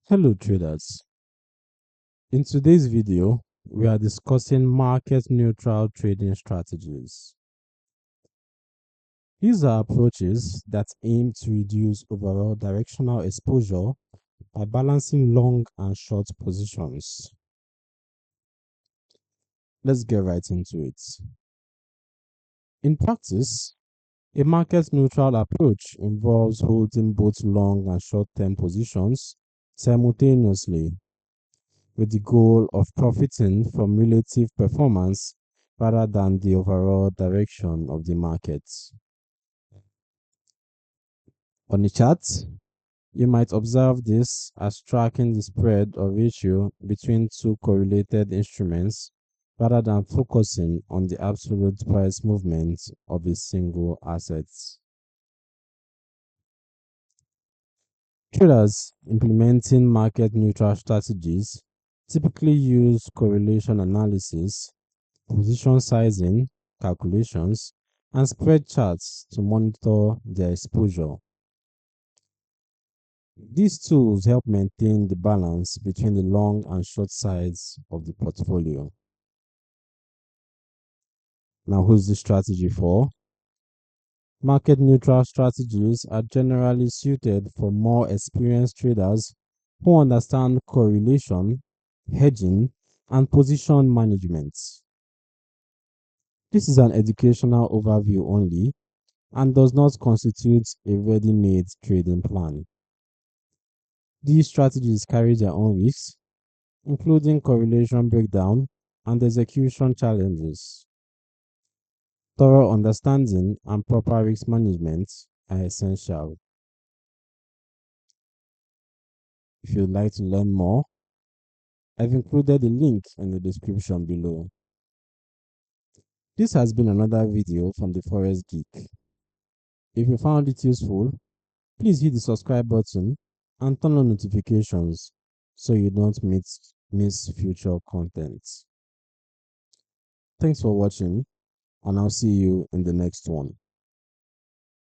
Hello traders. In today's video, we are discussing market neutral trading strategies. These are approaches that aim to reduce overall directional exposure by balancing long and short positions. Let's get right into it. In practice, a market neutral approach involves holding both long and short term positions simultaneously, with the goal of profiting from relative performance rather than the overall direction of the market. On the chart, you might observe this as tracking the spread or ratio between two correlated instruments rather than focusing on the absolute price movement of a single asset. Traders implementing market neutral strategies typically use correlation analysis, position sizing calculations, and spread charts to monitor their exposure. These tools help maintain the balance between the long and short sides of the portfolio. Now, who's this strategy for? Market neutral strategies are generally suited for more experienced traders who understand correlation, hedging, and position management. This is an educational overview only and does not constitute a ready-made trading plan. These strategies carry their own risks, including correlation breakdown and execution challenges. Thorough understanding and proper risk management are essential. If you'd like to learn more, I've included a link in the description below. This has been another video from the Forex Geek. If you found it useful, please hit the subscribe button and turn on notifications so you don't miss future content. Thanks for watching, and I'll see you in the next one.